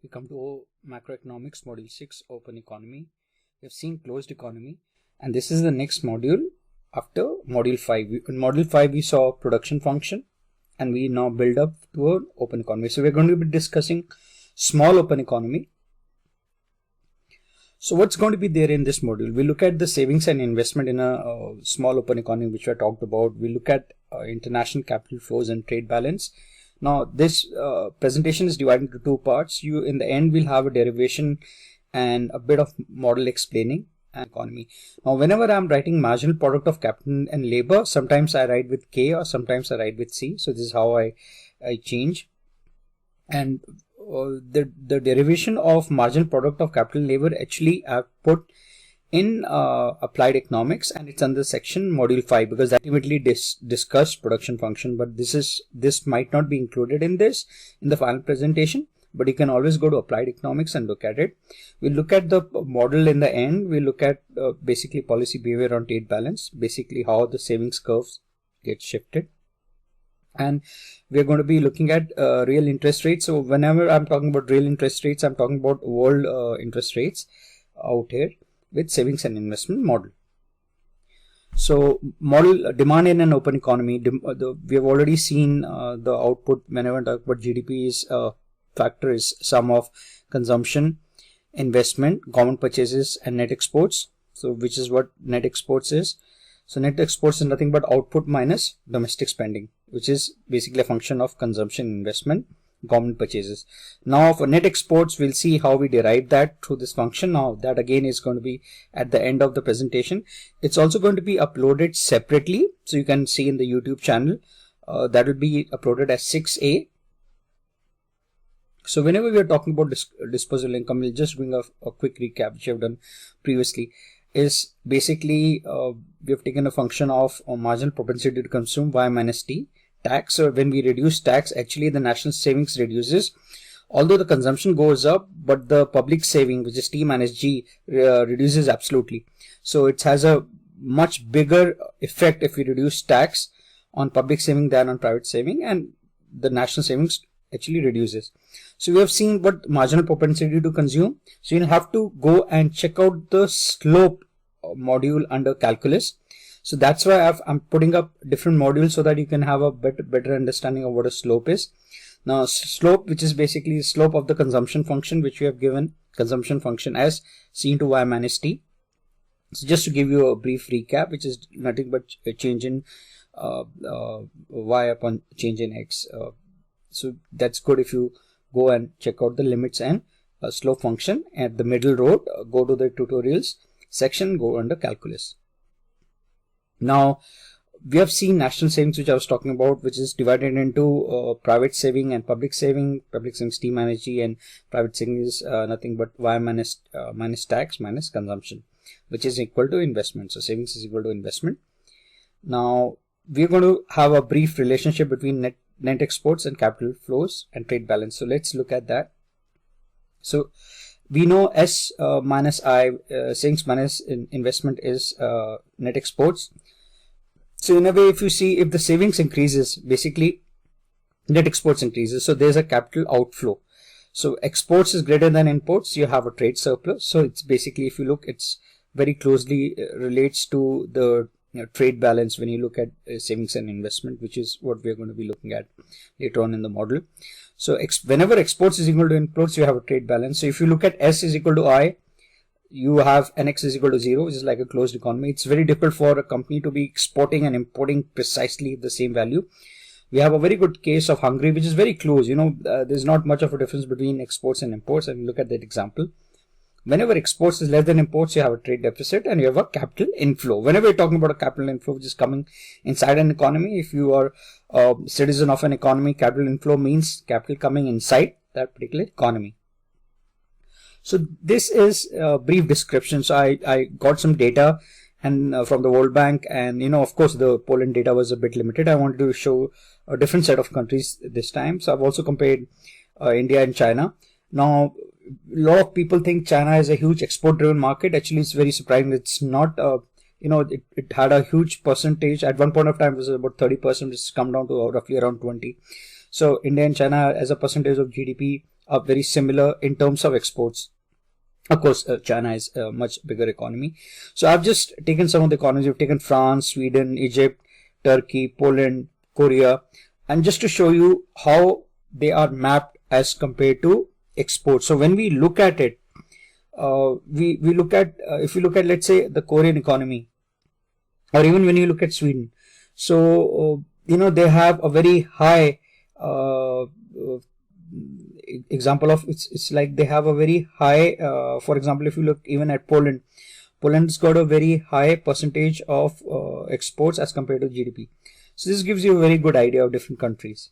We come to macroeconomics, module 6, open economy. We have seen closed economy, and this is the next module after module 5. In module 5, we saw production function, and we now build up to an open economy. So we're going to be discussing small open economy. So what's going to be there in this module? We look at the savings and investment in a small open economy, which I talked about. We look at international capital flows and trade balance. Now this presentation is divided into two parts. In the end will have a derivation and a bit of model explaining an economy. Now whenever I'm writing marginal product of capital and labor, sometimes I write with K or sometimes I write with C. So this is how I change. And the derivation of marginal product of capital and labor actually I've put in applied economics, and it's under section module 5 because that ultimately discussed production function, but this might not be included in the final presentation, but you can always go to applied economics and look at it. We'll look at the model in the end. We'll look at basically policy behavior on trade balance, basically how the savings curves get shifted. And we're going to be looking at real interest rates. So whenever I'm talking about real interest rates, I'm talking about world interest rates out here with savings and investment model. So model demand in an open economy, we have already seen the output. Whenever I talk about GDP, is factor is sum of consumption, investment, government purchases and net exports. So which is what net exports is. So net exports is nothing but output minus domestic spending, which is basically a function of consumption, investment, government purchases. Now for net exports, we'll see how we derive that through this function. Now that again is going to be at the end of the presentation. It's also going to be uploaded separately, so you can see in the YouTube channel. That will be uploaded as 6A. So whenever we are talking about disposable income, we'll just bring a quick recap which I've done previously. Is basically we have taken a function of marginal propensity to consume y minus t. Tax, so when we reduce tax, actually the national savings reduces, although the consumption goes up, but the public saving, which is T minus G, reduces absolutely. So it has a much bigger effect if we reduce tax on public saving than on private saving, and the national savings actually reduces. So we have seen what marginal propensity to consume. So you'll have to go and check out the slope module under calculus. So that's why I'm putting up different modules so that you can have a better understanding of what a slope is. Now slope, which is basically the slope of the consumption function, which we have given consumption function as c into y minus t. So just to give you a brief recap, which is nothing but a change in y upon change in x. So that's good if you go and check out the limits and slope function at the middle road. Go to the tutorials section, go under calculus. Now we have seen national savings, which I was talking about, which is divided into private saving and public saving. Public savings T minus G, and private saving is nothing but y minus tax minus consumption, which is equal to investment. So savings is equal to investment. Now we are going to have a brief relationship between net exports and capital flows and trade balance. So let's look at that. So we know S minus I, savings minus investment is net exports. So in a way, if you see, if the savings increases, basically net exports increases. So there's a capital outflow. So exports is greater than imports, you have a trade surplus. So it's basically, if you look, it's very closely relates to the trade balance when you look at savings and investment, which is what we're going to be looking at later on in the model. So whenever exports is equal to imports, you have a trade balance. So if you look at S is equal to I, you have NX is equal to 0, which is like a closed economy. It's very difficult for a company to be exporting and importing precisely the same value. We have a very good case of Hungary, which is very close. There's not much of a difference between exports and imports, and look at that example. Whenever exports is less than imports, you have a trade deficit and you have a capital inflow. Whenever you're talking about a capital inflow which is coming inside an economy, if you are a citizen of an economy, capital inflow means capital coming inside that particular economy. So this is a brief description. So I got some data and from the World Bank, and of course the Poland data was a bit limited. I wanted to show a different set of countries this time. So I've also compared India and China. Now a lot of people think China is a huge export driven market. Actually, it's very surprising. It's not. It had a huge percentage. At one point of time it was about 30%. It's come down to roughly around 20. So India and China as a percentage of GDP are very similar in terms of exports. Of course, China is a much bigger economy. So I've just taken some of the economies. We've taken France, Sweden, Egypt, Turkey, Poland, Korea, and just to show you how they are mapped as compared to exports. So when we look at it, we look at if you look at, let's say, the Korean economy, or even when you look at Sweden, so they have a very high example of it's like they have a very high for example, if you look even at Poland's got a very high percentage of exports as compared to GDP. So this gives you a very good idea of different countries.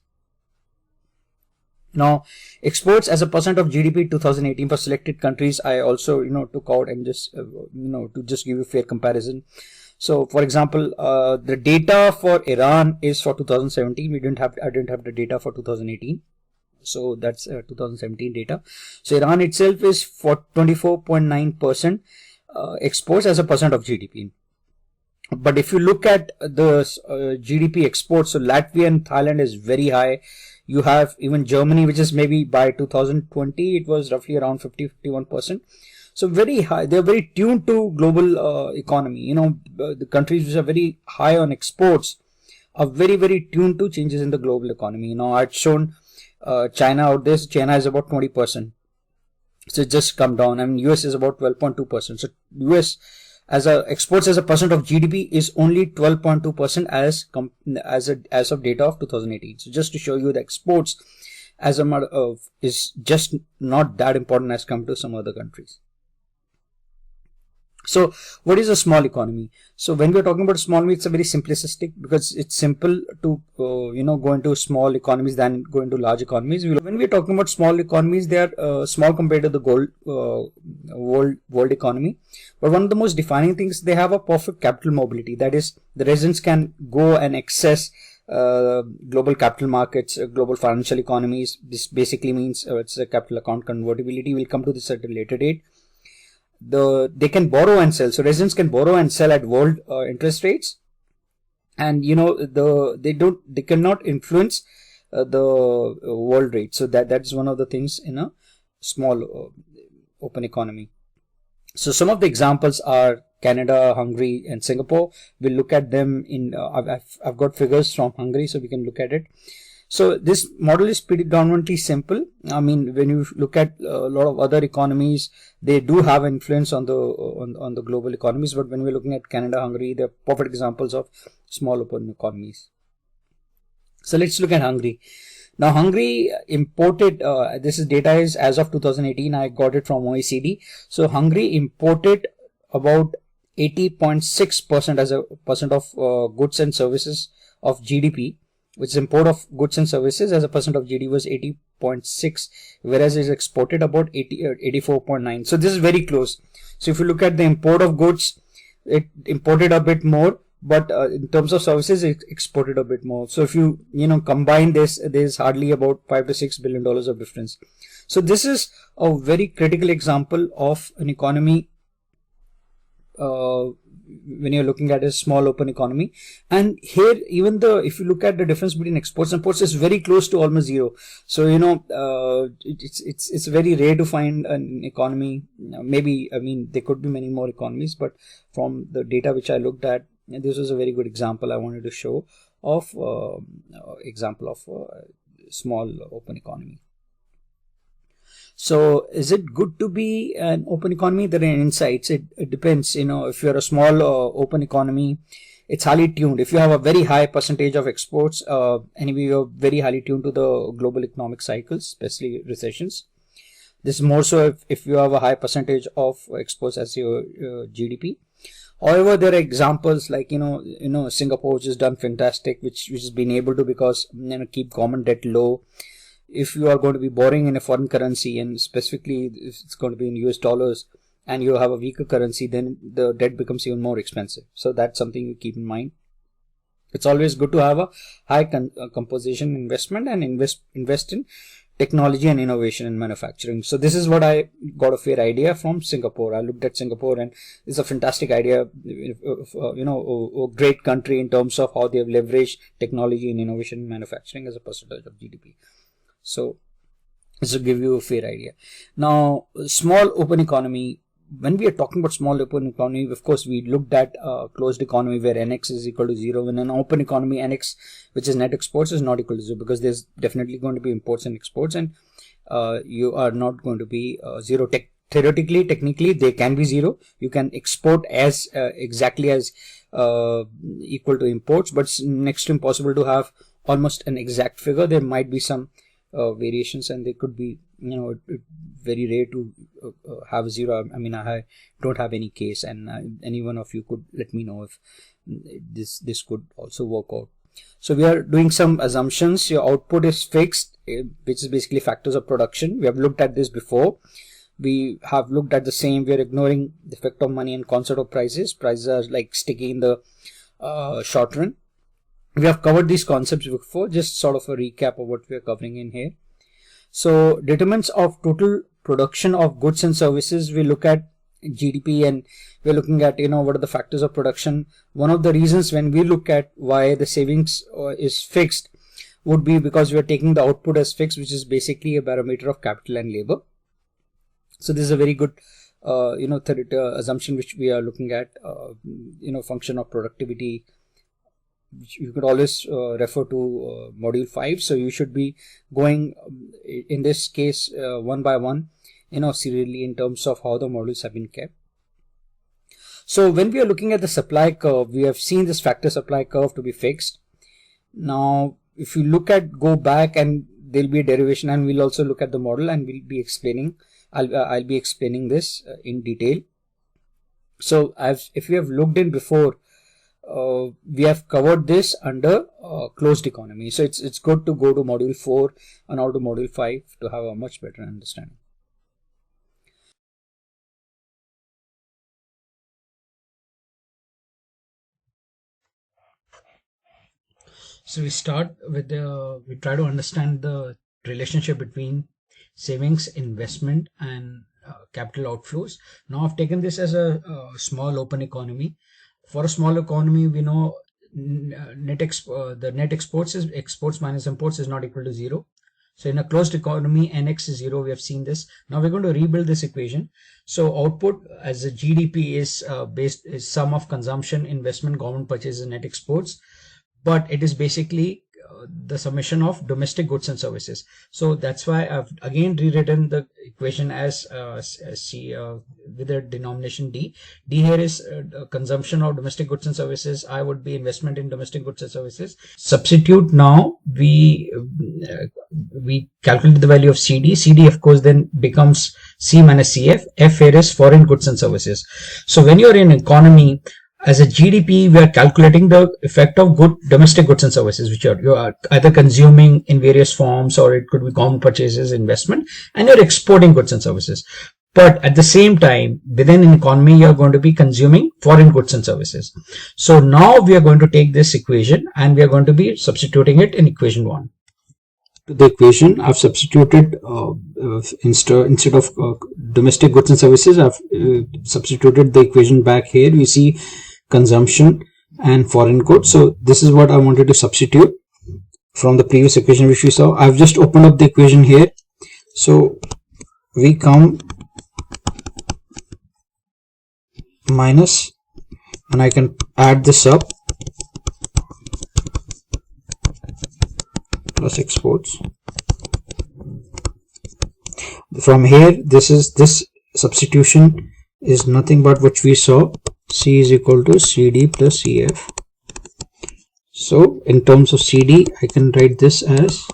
Now, exports as a percent of GDP 2018 for selected countries, I also took out and just to just give you a fair comparison. So for example, the data for Iran is for 2017. I didn't have the data for 2018. So that's 2017 data. So Iran itself is for 24.9% exports as a percent of GDP. But if you look at the GDP exports, so Latvia and Thailand is very high. You have even Germany, which is maybe by 2020, it was roughly around 50-51%. So very high. They're very tuned to global economy. The countries which are very high on exports are very, very tuned to changes in the global economy. I'd shown China out there. China is about 20%. So it just come down. US is about 12.2%. So US exports as a percent of GDP is only 12.2% as of data of 2018. So just to show you, the exports as a matter of is just not that important as compared to some other countries. So what is a small economy? So when we're talking about small economy, it's a very simplistic, because it's simple to go into small economies than go into large economies. When we're talking about small economies, they are small compared to the world economy. But one of the most defining things, they have a perfect capital mobility. That is, the residents can go and access global capital markets, global financial economies. This basically means it's a capital account convertibility. We'll come to this at a later date. They can borrow and sell. So residents can borrow and sell at world interest rates, and they cannot influence the world rate. So that's one of the things in a small open economy. So some of the examples are Canada, Hungary, and Singapore. We'll look at them in. I've got figures from Hungary, so we can look at it. So this model is predominantly simple. When you look at a lot of other economies, they do have influence on the global economies. But when we're looking at Canada, Hungary, they're perfect examples of small open economies. So let's look at Hungary. Now, Hungary imported, this is data is as of 2018. I got it from OECD. So Hungary imported about 80.6% as a percent of goods and services of GDP. Which is import of goods and services as a percent of GDP was 80.6, whereas it is exported about 84.9. So this is very close. So if you look at the import of goods, it imported a bit more, but in terms of services, it exported a bit more. So if you combine this, there's hardly about $5 to $6 billion of difference. So this is a very critical example of an economy when you're looking at a small open economy. And here, even if you look at the difference between exports and imports, is very close to almost zero. So it's very rare to find an economy. Maybe there could be many more economies, but from the data which I looked at, this was a very good example I wanted to show of example of small open economy. So is it good to be an open economy? There are insights. It depends. If you're a small open economy, it's highly tuned. If you have a very high percentage of exports, anyway, you're very highly tuned to the global economic cycles, especially recessions. This is more so if you have a high percentage of exports as your GDP. However, there are examples like Singapore, which has done fantastic, which has been able to, because keep government debt low. If you are going to be borrowing in a foreign currency, and specifically if it's going to be in US dollars, and you have a weaker currency, then the debt becomes even more expensive. So that's something you keep in mind. It's always good to have a high composition investment and invest in technology and innovation in manufacturing. So this is what I got a fair idea from Singapore. I looked at Singapore, and it's a fantastic idea, a great country in terms of how they have leveraged technology and innovation in manufacturing as a percentage of GDP. So This will give you a fair idea. Now, small open economy. When we are talking about small open economy, of course, we looked at closed economy where NX is equal to 0. When an open economy, NX, which is net exports, is not equal to 0, because there's definitely going to be imports and exports, and you are not going to be 0. Theoretically, technically, they can be 0. You can export as exactly as equal to imports, but it's next to impossible to have almost an exact figure. There might be some variations, and they could be, very rare to have 0. I mean, I don't have any case, and any one of you could let me know if this could also work out. So we are doing some assumptions. Your output is fixed, which is basically factors of production. We have looked at this before. We have looked at the same. We are ignoring the effect of money and concept of prices. Prices are like sticky in the short run. We have covered these concepts before, just sort of a recap of what we are covering in here. So determinants of total production of goods and services, we look at GDP, and we're looking at, what are the factors of production. One of the reasons when we look at why the savings is fixed would be because we are taking the output as fixed, which is basically a barometer of capital and labor. So this is a very good assumption which we are looking at, function of productivity, which you could always refer to module 5. So you should be going in this case one by one, serially, in terms of how the modules have been kept. So when we are looking at the supply curve, we have seen this factor supply curve to be fixed. Now if you go back, and there'll be a derivation, and we'll also look at the model, and we'll be explaining, I'll be explaining this in detail. So if we have looked in before, we have covered this under closed economy. So it's good to go to module 4 and now to module 5 to have a much better understanding. So we start with we try to understand the relationship between savings, investment, and capital outflows. Now I've taken this as a small open economy. For a small economy, we know the net exports is exports minus imports is not equal to 0. So in a closed economy, NX is 0. We have seen this. Now we're going to rebuild this equation. So output as a GDP is is sum of consumption, investment, government purchases, net exports, but it is basically the summation of domestic goods and services. So that's why I've again rewritten the equation as C with the denomination D. D here is consumption of domestic goods and services. I would be investment in domestic goods and services. Substitute now. We calculate the value of CD. CD of course then becomes C minus CF. F here is foreign goods and services. So when you're in economy, as a GDP, we are calculating the effect of domestic goods and services, which you are either consuming in various forms, or it could be common purchases, investment, and you're exporting goods and services. But at the same time, within an economy, you're going to be consuming foreign goods and services. So now we are going to take this equation and we are going to be substituting it in equation 1. To the equation, I've substituted instead of domestic goods and services, I've substituted the equation back here. We see consumption and foreign goods. So this is what I wanted to substitute from the previous equation which we saw. I've just opened up the equation here. So we come minus, and I can add this up, plus exports. From here, this substitution is nothing but what we saw. C is equal to CD plus CF. So in terms of CD, I can write this as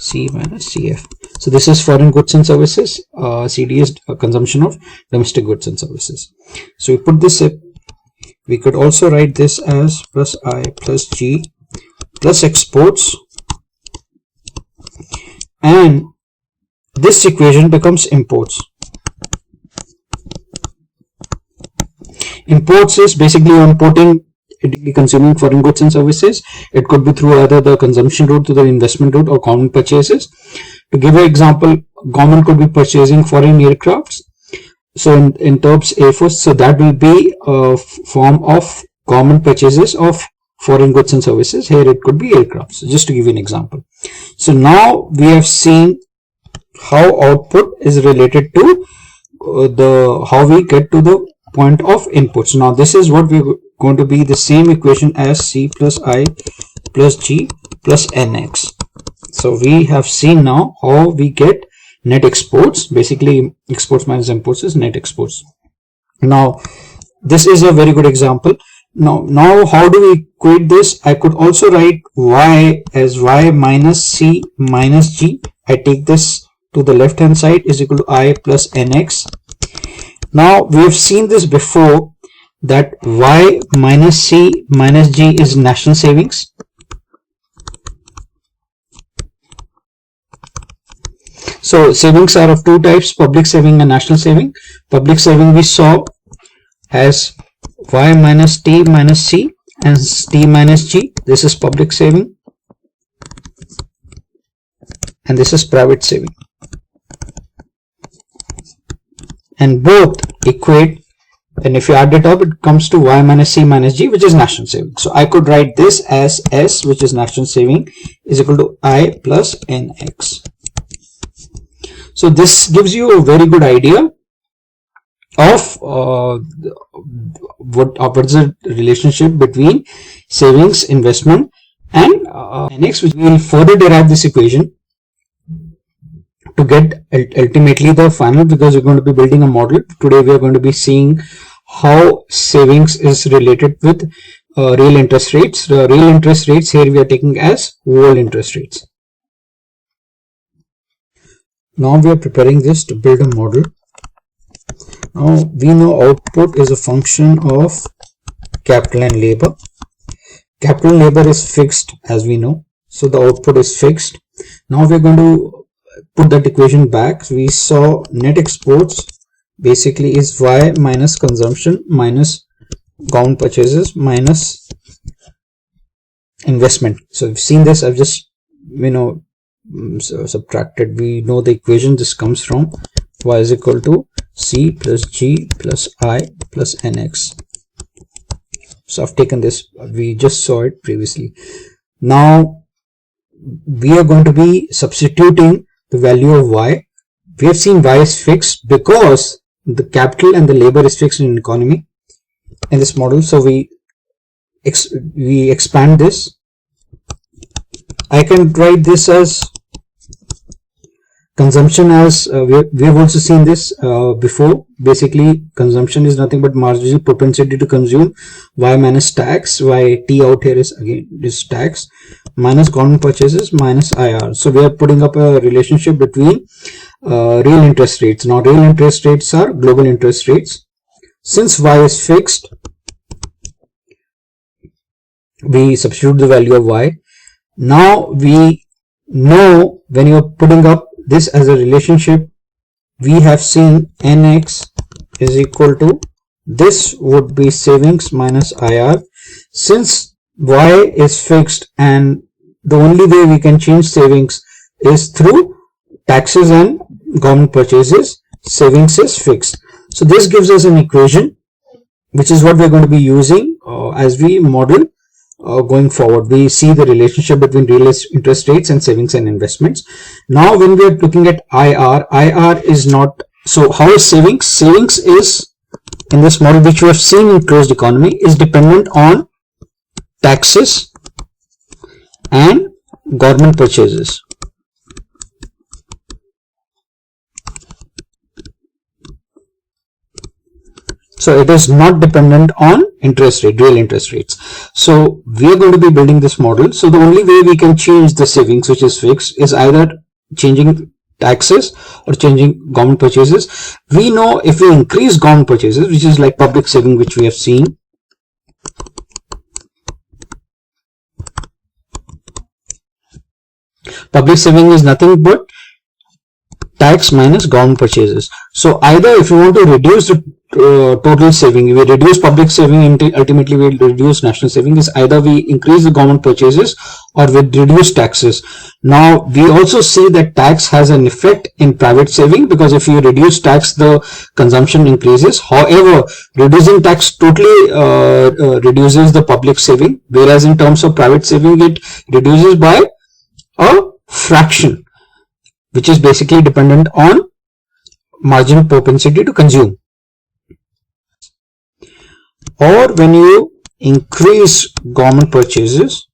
C minus CF. So this is foreign goods and services. CD is a consumption of domestic goods and services. So we put this up. We could also write this as plus I plus G plus exports, and this equation becomes imports. Imports is basically importing, consuming foreign goods and services. It could be through either the consumption route, to the investment route, or common purchases. To give an example, government could be purchasing foreign aircrafts. So in terms A4, so that will be a form of common purchases of foreign goods and services. Here it could be aircraft. So just to give you an example. So now we have seen how output is related to how we get to the point of inputs. Now this is what we're going to be the same equation as C plus I plus G plus NX. So we have seen now how we get net exports. Basically exports minus imports is net exports. Now this is a very good example. Now how do we equate this? I could also write Y as Y minus C minus G. I take this to the left hand side is equal to I plus NX. Now we have seen this before, that Y minus C minus G is national savings. So savings are of two types, public saving and national saving. Public saving we saw as Y minus T minus C and T minus G. This is public saving and this is private saving, and both equate, and if you add it up it comes to Y minus C minus G, which is national saving. So I could write this as S, which is national saving, is equal to I plus NX. So this gives you a very good idea of what is the relationship between savings, investment and NX, which we will further derive this equation to get ultimately the final, because we're going to be building a model. Today we are going to be seeing how savings is related with real interest rates. The real interest rates here we are taking as world interest rates. Now we are preparing this to build a model. Now we know output is a function of capital and labor. Capital and labor is fixed, as we know, so the output is fixed. Now we are going to put that equation back. We saw net exports basically is Y minus consumption minus government purchases minus investment. So we've seen this, I've just subtracted. We know the equation this comes from. Y is equal to C plus G plus I plus NX. So I've taken this, we just saw it previously. Now we are going to be substituting the value of Y. We have seen Y is fixed because the capital and the labor is fixed in economy in this model. So we expand this. I can write this as consumption, as we have also seen this before. Basically consumption is nothing but marginal propensity to consume. Y minus tax, Y T out here is again this tax, minus government purchases minus IR. So we are putting up a relationship between real interest rates. Now real interest rates are global interest rates. Since Y is fixed, we substitute the value of Y. Now we know when you are putting up this as a relationship, we have seen NX is equal to, this would be savings minus IR. Since Y is fixed and the only way we can change savings is through taxes and government purchases, savings is fixed. So this gives us an equation, which is what we're going to be using as we model going forward. We see the relationship between real interest rates and savings and investments. Now when we are looking at IR is not, so how is savings? Savings is, in this model which we have seen in closed economy, is dependent on taxes and government purchases. So it is not dependent on interest rate, real interest rates. So we are going to be building this model. So the only way we can change the savings, which is fixed, is either changing taxes or changing government purchases. We know if we increase government purchases, which is like public saving, which we have seen, public saving is nothing but tax minus government purchases. So either if you want to reduce the total saving, we reduce public saving and ultimately we will reduce national saving, is either we increase the government purchases or we reduce taxes. Now we also see that tax has an effect in private saving, because if you reduce tax, the consumption increases. However, reducing tax totally reduces the public saving, whereas in terms of private saving it reduces by a fraction. which is basically dependent on marginal propensity to consume. Or when you increase government purchases,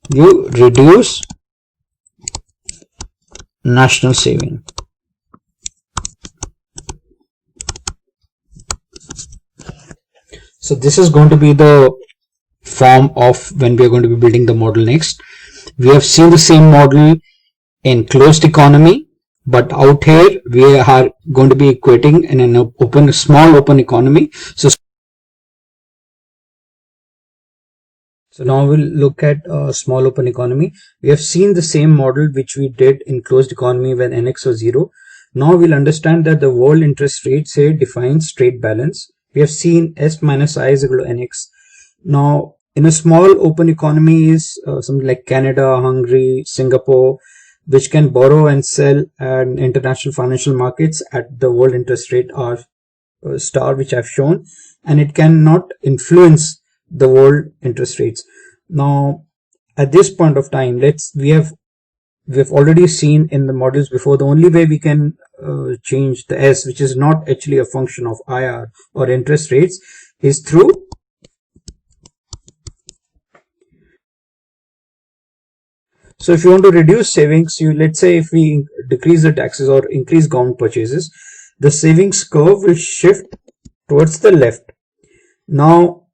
you reduce national saving. So this is going to be the form of when we are going to be building the model next. We have seen the same model in closed economy, but out here we are going to be equating in an small open economy. So now we'll look at a small open economy. We have seen the same model which we did in closed economy when nx was 0. Now we'll understand that the world interest rate here defines trade balance. We have seen S minus I is equal to nx. Now in a small open economy is something like Canada, Hungary, Singapore, which can borrow and sell at international financial markets at the world interest rate R star, which I've shown, and it cannot influence the world interest rates. Now at this point of time, we've already seen in the models before, the only way we can change the S, which is not actually a function of IR or interest rates, is through so if you want to reduce savings, let's say if we decrease the taxes or increase government purchases, the savings curve will shift towards the left. Now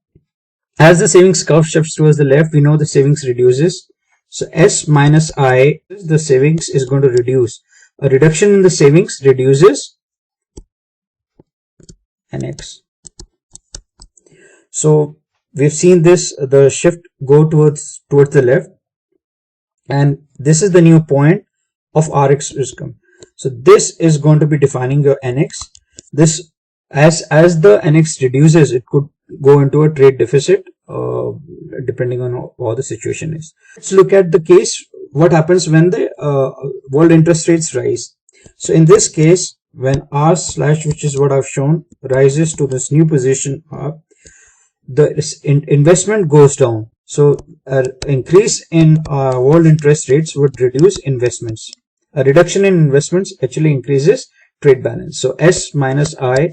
as the savings curve shifts towards the left, we know the savings reduces. So S minus I, the savings is going to reduce. A reduction in the savings reduces nx. So we've seen this, the shift go towards the left, and this is the new point of Rx risk. So this is going to be defining your nx. This as the nx reduces, it could go into a trade deficit depending on how the situation is. Let's look at the case what happens when the world interest rates rise. So in this case, when R slash, which is what I've shown, rises to this new position R, the investment goes down. So an increase in world interest rates would reduce investments. A reduction in investments actually increases trade balance. So S minus I,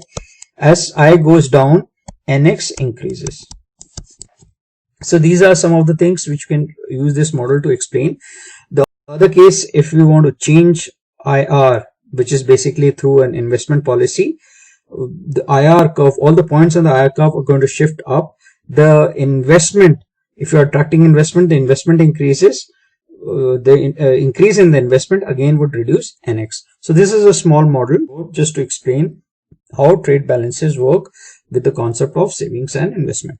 as I goes down, nx increases. So these are some of the things which can use this model to explain. The other case, if we want to change IR, which is basically through an investment policy, the IR curve, all the points on the IR curve are going to shift up. The investment, if you are attracting investment, the investment increases. The increase in the investment again would reduce nx. So this is a small model just to explain how trade balances work with the concept of savings and investment.